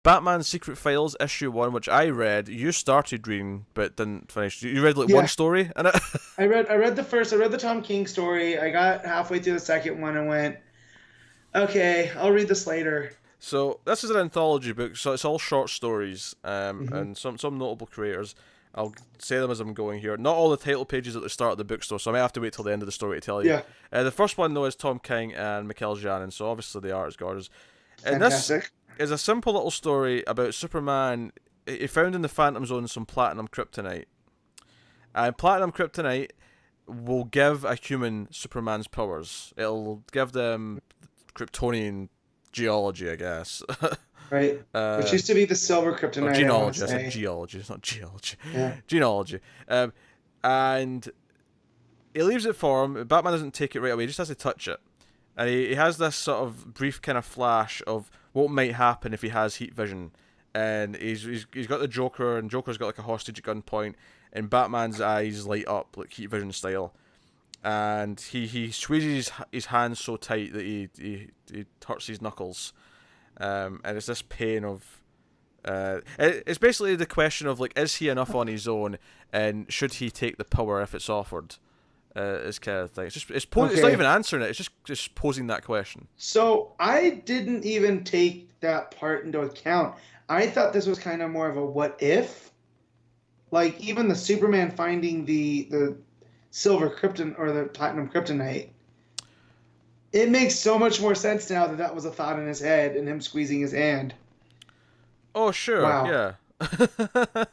Batman Secret Files issue 1, which I read. You started reading, but didn't finish. You read like one Yeah, story in it. I read the Tom King story. I got halfway through the second one and went, okay, I'll read this later. So this is an anthology book, so it's all short stories, Hmm. and some notable creators. I'll say them as I'm going here. Not all the title pages at the start of the bookstore, so I might have to wait till the end of the story to tell you. Yeah, The first one though is Tom King and Mikel Janin, so obviously the art is gorgeous. And this fantastic. is a simple little story about Superman. He found in the Phantom Zone some platinum kryptonite, and platinum kryptonite will give a human Superman's powers. It'll give them Kryptonian geology, I guess. Right. Which uh, used to be the silver or kryptonite, I want to genealogy. I said say. geology. It's not geology. Yeah. Genealogy. And he leaves it for him. Batman doesn't take it right away. He just has to touch it. And he has this sort of brief kind of flash of what might happen if he has heat vision. And he's got the Joker, and Joker's got like a hostage at gunpoint, and Batman's eyes light up like heat vision style. And he squeezes his hands so tight that he hurts his knuckles. And it's this pain of it's basically the question of like, is he enough on his own, and should he take the power if it's offered? Is kind of thing. It's not Okay. even answering it. It's just posing that question. So I didn't even take that part into account. I thought this was kind of more of a what if. Like even the Superman finding the silver krypton or the platinum kryptonite. It makes so much more sense now that that was a thought in his head and him squeezing his hand. Oh sure, Wow. yeah.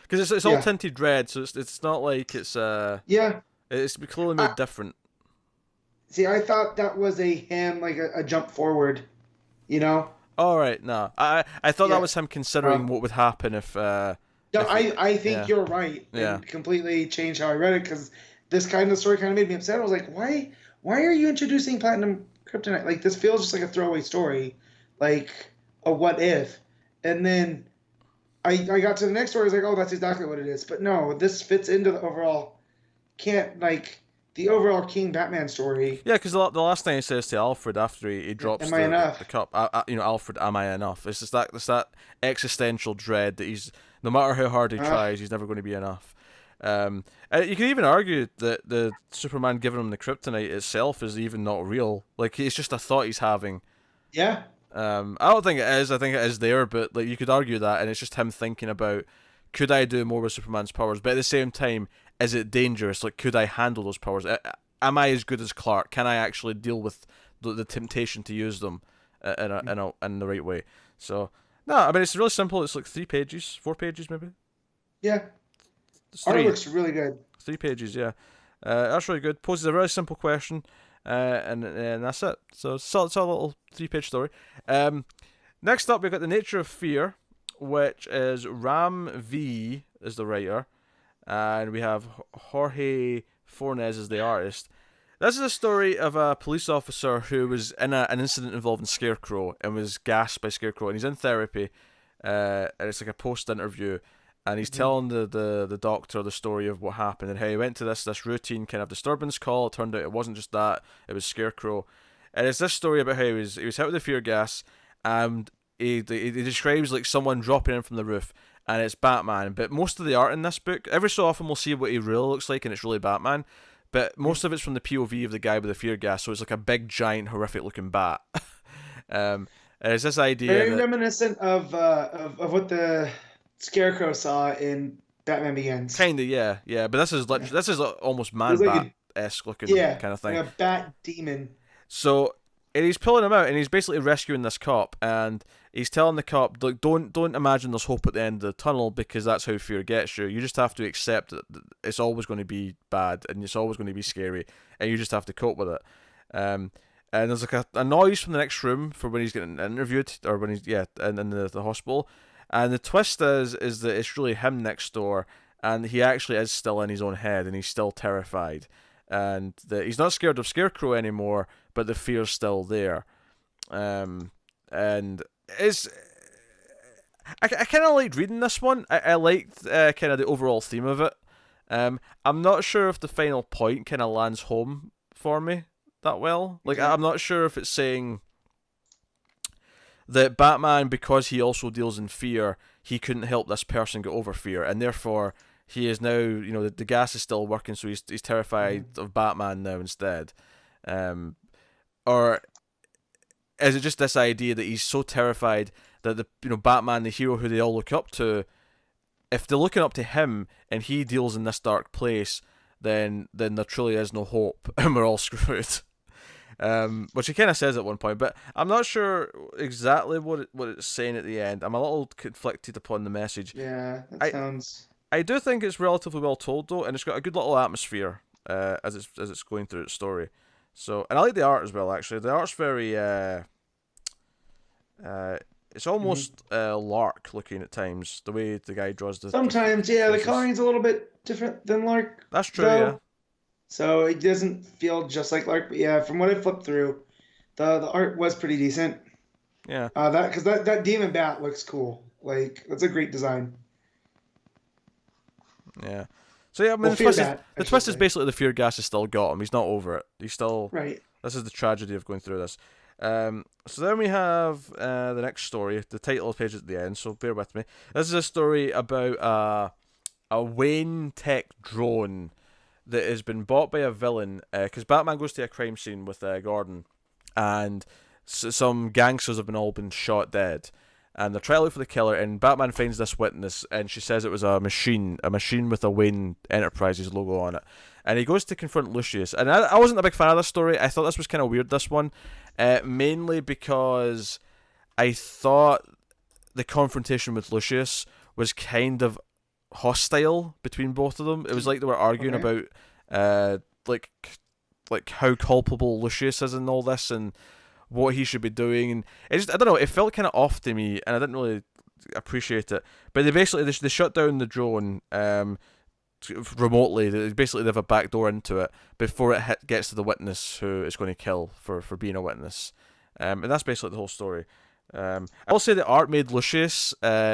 Because it's all Yeah. tinted red, so it's not like Yeah. it's clearly I, made different. see, I thought that was a him like a jump forward, you know? All right, no, I thought that Yeah. was him considering Um, what would happen no, if I think yeah you're right yeah. and completely changed how I read it because this kind of story kind of made me upset. I was like, why are you introducing platinum kryptonite? Like this feels just like a throwaway story, like a what if. And then I got to the next story. I was like, oh, that's exactly what it is. But no, this fits into the overall can't like the overall King Batman story. Yeah, because the last thing he says to Alfred after he drops Am I the enough? cup, Alfred, am I enough? It's that existential dread that he's, no matter how hard he Uh, tries, he's never going to be enough. You can even argue that the Superman giving him the kryptonite itself is even not real. Like it's just a thought he's having. yeah. I don't think it is. I think it is there, but like you could argue that, and it's just him thinking about, could I do more with Superman's powers? But at the same time, is it dangerous? Like, could I handle those powers? Am I as good as Clark? Can I actually deal with the temptation to use them in the right way? So no, I mean it's really simple. It's like 3 pages, 4 pages maybe. Yeah. It's Art three, looks really good. 3 pages. Yeah, that's really good. Poses a very simple question, and that's it. So it's a little 3 page story. Um, Next up, we've got The Nature of Fear, which is Ram V is the writer, and we have Jorge Fornes as the artist. This is a story of a police officer who was in an incident involving Scarecrow and was gassed by Scarecrow, and he's in therapy, and it's like a post interview, and he's Mhm. telling the doctor the story of what happened and how he went to this routine kind of disturbance call. It turned out it wasn't just that; it was Scarecrow, and it's this story about how he was hit with the fear gas, and he describes like someone dropping in from the roof, and it's Batman. But most of the art in this book, every so often we'll see what he really looks like, and it's really Batman. But most of it's from the POV of the guy with the fear gas, so it's like a big, giant, horrific looking bat. And it's this idea Very that reminiscent of what the Scarecrow saw in Batman Begins. kinda, yeah. But Yeah. this is almost It was man like bat a esque looking yeah, kind of like thing. a bat demon. So and he's pulling him out, and he's basically rescuing this cop, and he's telling the cop, like, don't imagine there's hope at the end of the tunnel because that's how fear gets you. You just have to accept that it's always going to be bad and it's always going to be scary, and you just have to cope with it. Um, and there's like a noise from the next room for when he's getting interviewed, or when he's in the hospital. And the twist is that it's really him next door, and he actually is still in his own head, and he's still terrified, and that he's not scared of Scarecrow anymore, but the fear's still there. And it's I kind of liked reading this one. I liked kind of the overall theme of it. I'm not sure if the final point kind of lands home for me that well. Like Okay. I'm not sure if it's saying that Batman, because he also deals in fear, he couldn't help this person get over fear, and therefore he is now, the gas is still working, so he's terrified of Batman now instead. Or is it just this idea that he's so terrified that Batman, the hero who they all look up to, if they're looking up to him and he deals in this dark place, then there truly is no hope and we're all screwed. Which he kind of says at one point, but I'm not sure exactly what it's saying at the end. I'm a little conflicted upon the message. Yeah, that sounds. I do think it's relatively well told though, and it's got a good little atmosphere as it's going through its story. So, and I like the art as well. Actually, the art's very it's almost Lark looking at times. The way the guy draws the. Sometimes, yeah, the coloring's a little bit different than Lark. That's true, yeah. So it doesn't feel just like Lark, but yeah, from what I flipped through, the art was pretty decent. Yeah. Because that demon bat looks cool. Like, that's a great design. Yeah. So yeah, I mean, the twist is basically the fear gas has still got him. He's not over it. He's still right. This is the tragedy of going through this. So then we have the next story. The title page at the end. So bear with me. This is a story about a Wayne Tech drone that has been bought by a villain. Because Batman goes to a crime scene with Gordon, and some gangsters have all been shot dead. And they're trying to look for the killer, and Batman finds this witness, and she says it was a machine with a Wayne Enterprises logo on it. And he goes to confront Lucius. And I wasn't a big fan of this story. I thought this was kind of weird, this one. Mainly because I thought the confrontation with Lucius was kind of hostile between both of them. It was like they were arguing about like how culpable Lucius is in all this, and what he should be doing, and I don't know, it felt kind of off to me, and I didn't really appreciate it. But they shut down the drone remotely. They have a back door into it before it gets to the witness who it's going to kill for being a witness, and that's basically the whole story. I'll say the art made Lucius.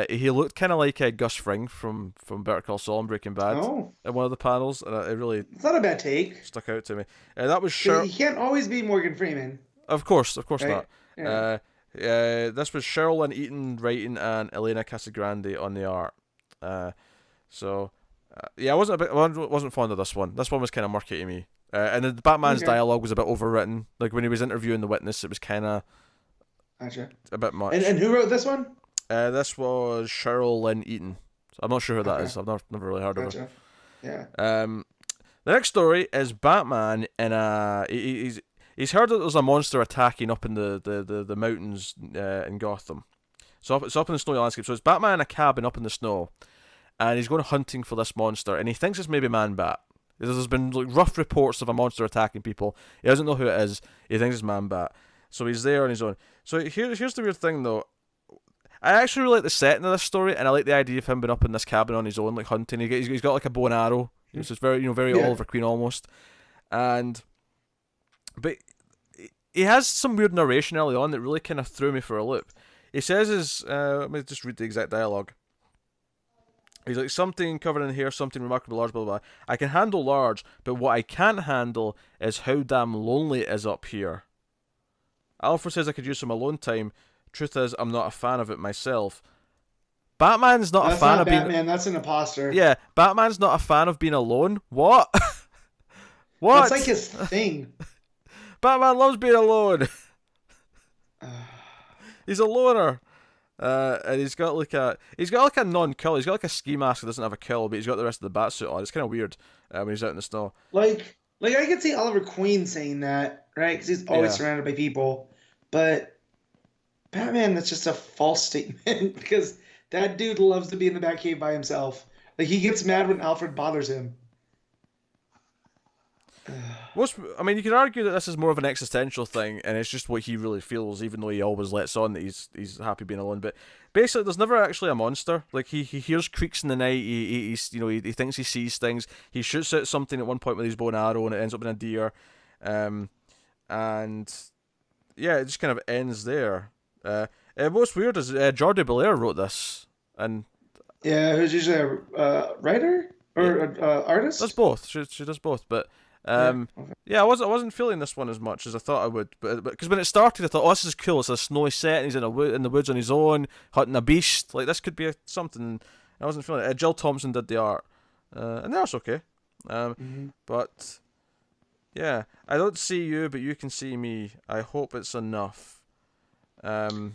He looked kind of like Gus Fring from Better Call Saul and Breaking Bad in one of the panels, and it really it's not a bad take. Stuck out to me. That was He can't always be Morgan Freeman. Of course right? Not. Yeah. This was Cheryl Lynn Eaton writing and Elena Casagrande on the art. I wasn't fond of this one. This one was kind of murky to me. And the Batman's dialogue was a bit overwritten. Like when he was interviewing the witness, it was kind of a bit much. And who wrote this one? This was Cheryl Lynn Eaton. I'm not sure who that is. I've never really heard of her. Yeah. The next story is Batman in He's heard that there's a monster attacking up in the mountains in Gotham. So it's up in the snowy landscape. So it's Batman in a cabin up in the snow, and he's going hunting for this monster, and he thinks it's maybe Man-Bat. There's been rough reports of a monster attacking people. He doesn't know who it is. He thinks it's Man-Bat. So he's there on his own. So here's the weird thing, though. I actually really like the setting of this story, and I like the idea of him being up in this cabin on his own, like hunting. He's got like a bow and arrow. It's just very Oliver Queen almost, But he has some weird narration early on that really kind of threw me for a loop. He says let me just read the exact dialogue. He's like, something covered in here, something remarkably large, blah, blah, blah. I can handle large, but what I can't handle is how damn lonely it is up here. Alfred says I could use some alone time. Truth is, I'm not a fan of it myself. Batman's not a fan of being... Batman, that's an imposter. Yeah, Batman's not a fan of being alone? What? What? That's like his thing. Batman loves being alone. He's a loner. And he's got like a non-kill. He's got like a ski mask that doesn't have a kill, but he's got the rest of the bat suit on. It's kind of weird when he's out in the snow. Like I could see Oliver Queen saying that, right? Because he's always surrounded by people. But Batman, that's just a false statement because that dude loves to be in the Batcave by himself. Like he gets mad when Alfred bothers him. I mean, you could argue that this is more of an existential thing, and it's just what he really feels, even though he always lets on that he's happy being alone. But basically, there's never actually a monster. Like he hears creaks in the night. He thinks he sees things. He shoots at something at one point with his bow and arrow, and it ends up in a deer. And yeah, it just kind of ends there. And what's weird is Jordi Belair wrote this, and yeah, who's usually a writer or artist. Does both. She does both, but. Yeah. Okay. Yeah, I wasn't feeling this one as much as I thought I would, but because when it started, I thought, oh, this is cool. It's a snowy set, and he's in the woods on his own, hunting a beast. Like this could be something. I wasn't feeling it. Jill Thompson did the art, and that's okay. But yeah, I don't see you, but you can see me. I hope it's enough. And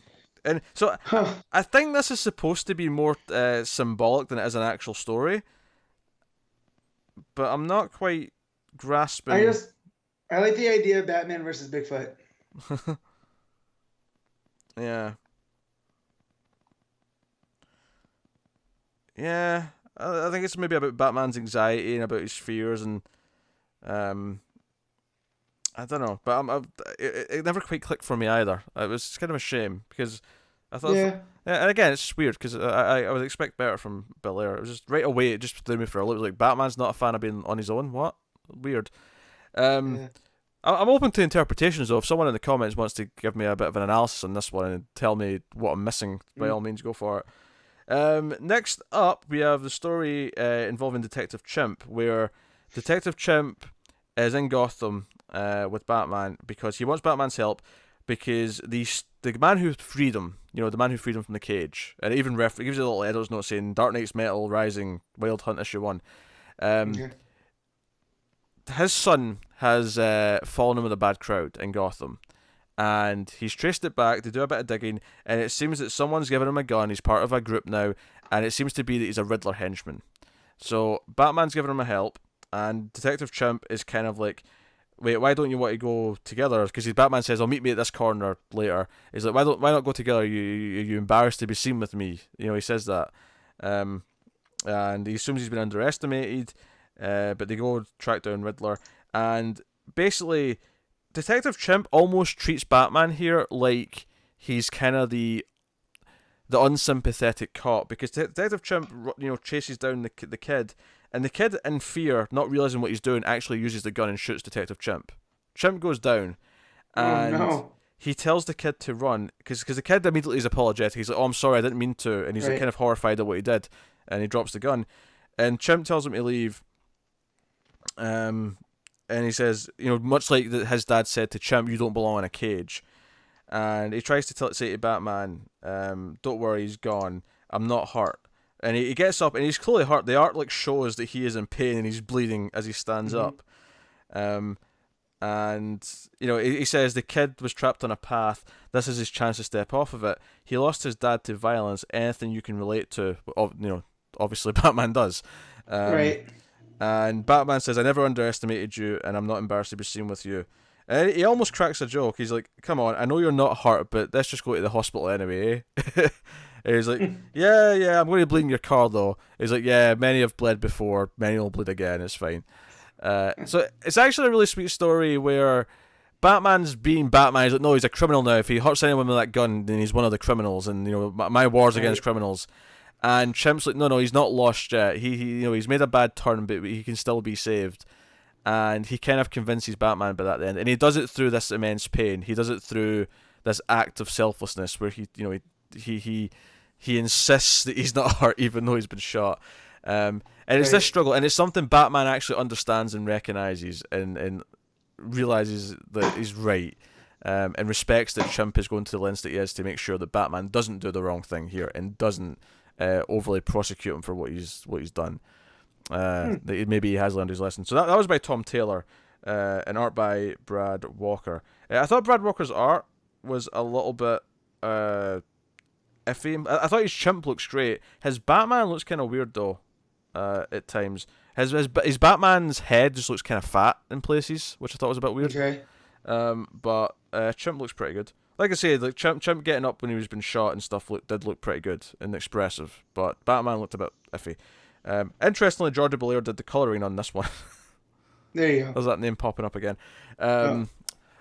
so Huh. I think this is supposed to be more symbolic than it is an actual story, but I'm not quite I grasping. just I like the idea of Batman versus Bigfoot. Yeah, yeah. I think it's maybe about Batman's anxiety and about his fears, and um, I don't know, but it never quite clicked for me either. It was kind of a shame because I thought, Yeah. yeah, and again, it's weird because I would expect better from Bel Air. It was just right away, it just threw me for a loop. It was like Batman's not a fan of being on his own. What? Weird. Um, Yeah. I'm open to interpretations though. If someone in the comments wants to give me a bit of an analysis on this one and tell me what I'm missing, by Mm. all means, go for it. Next up, we have the story involving Detective Chimp, where Detective Chimp is in Gotham with Batman because he wants Batman's help because the man who freed him, the man who freed him from the cage, and it even it gives you a little editor's note saying Dark Knight's Metal Rising Wild Hunt issue 1. Okay. His son has fallen in with a bad crowd in Gotham, and he's traced it back. They do a bit of digging, and it seems that someone's given him a gun. He's part of a group now, and it seems to be that he's a Riddler henchman. So Batman's giving him a help, and Detective Chimp is kind of like, wait, why don't you want to go together? Because Batman says, "I'll meet me at this corner later." He's like, why not go together? You embarrassed to be seen with me? He says that, and he assumes he's been underestimated. But they go track down Riddler, and basically, Detective Chimp almost treats Batman here like he's kind of the unsympathetic cop, because Detective Chimp, chases down the kid, and the kid, in fear, not realizing what he's doing, actually uses the gun and shoots Detective Chimp. Chimp goes down, Oh and no. he tells the kid to run, because the kid immediately is apologetic. He's like, "Oh, I'm sorry, I didn't mean to," and he's like, Right. kind of horrified at what he did, and he drops the gun, and Chimp tells him to leave. And he says, much like his dad said to Chimp, "You don't belong in a cage." And he tries to say to Batman, "Don't worry, he's gone. I'm not hurt." And he gets up, and he's clearly hurt. The art shows that he is in pain and he's bleeding as he stands Mm-hmm. up. And he says the kid was trapped on a path. This is his chance to step off of it. He lost his dad to violence. Anything you can relate to, obviously Batman does. Right. And Batman says, "I never underestimated you, and I'm not embarrassed to be seen with you." And he almost cracks a joke. He's like, "Come on, I know you're not hurt, but let's just go to the hospital anyway, eh?" And he's like, "Yeah, I'm going to bleed in your car, though." He's like, "Yeah, many have bled before, many will bleed again, it's fine." So it's actually a really sweet story where Batman's being Batman. He's like, "No, he's a criminal now. If he hurts anyone with that gun, then he's one of the criminals, and my war's against Right. criminals." And Chimp's like, no, he's not lost yet. He's made a bad turn, but he can still be saved. And he kind of convinces Batman by that end, and he does it through this immense pain. He does it through this act of selflessness, where he insists that he's not hurt, even though he's been shot. And it's this Right. struggle, and it's something Batman actually understands and recognizes, and realizes that he's right. And respects that Chimp is going to the lengths that he is to make sure that Batman doesn't do the wrong thing here and doesn't overly prosecute him for what he's done. That maybe he has learned his lesson. So that was by Tom Taylor, and art by Brad Walker. I thought Brad Walker's art was a little bit iffy. I thought his Chimp looks great. His Batman looks kind of weird though, at times. His Batman's head just looks kind of fat in places, which I thought was a bit weird. Okay. But Chimp looks pretty good. Like I said, like Chimp getting up when he was been shot and stuff did look pretty good and expressive, but Batman looked a bit iffy. Interestingly, Jordi Belair did the colouring on this one. There you go. There's that name popping up again. Oh.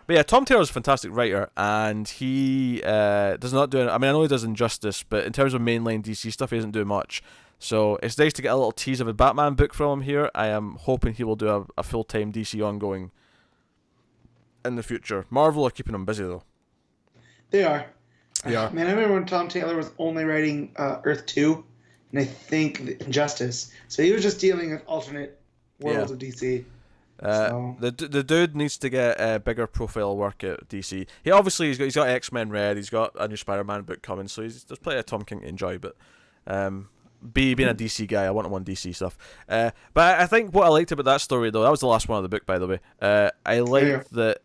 But yeah, Tom Taylor's a fantastic writer, and he does not do it. I mean, I know he does Injustice, but in terms of mainline DC stuff, he doesn't do much. So it's nice to get a little tease of a Batman book from him here. I am hoping he will do a full-time DC ongoing in the future. Marvel are keeping him busy though. They are. Yeah. Man, I remember when Tom Taylor was only writing Earth 2, and I think Injustice. So he was just dealing with alternate worlds Yeah. of DC. So The dude needs to get bigger profile work at DC. He's got X-Men Red. He's got a new Spider-Man book coming. So there's plenty of Tom King to enjoy. But being a DC guy, I want him on DC stuff. But I think what I liked about that story, though, that was the last one of the book, by the way. I liked that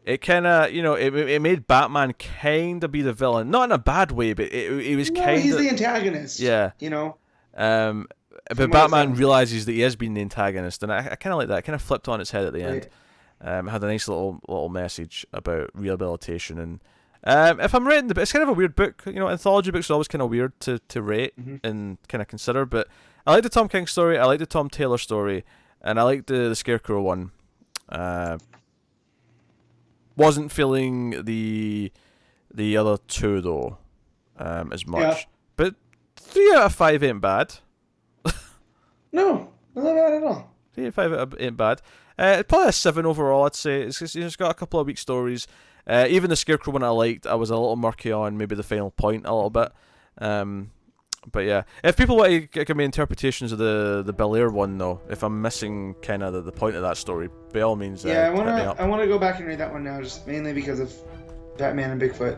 it kind of, it made Batman kind of be the villain, not in a bad way, but it was kind of. He's the antagonist. Yeah. But Batman realizes that he has been the antagonist, and I kind of like that. It kind of flipped on its head at the end. Had a nice little message about rehabilitation, and if I'm rating it's kind of a weird book. Anthology books are always kind of weird to rate and kind of consider. But I like the Tom King story, I like the Tom Taylor story, and I like the Scarecrow one. Wasn't feeling the other two though, as much. Yeah. But 3 out of 5 ain't bad. No, not bad at all. 3 out of 5 ain't bad. Probably a 7 overall, I'd say. It's got a couple of weak stories. Even the Scarecrow one I liked. I was a little murky on maybe the final point a little bit. But yeah, if people want to give me interpretations of the Bel Air one, though, if I'm missing kind of the point of that story, by all means, yeah, hit me up. I wanna go back and read that one now, just mainly because of Batman and Bigfoot.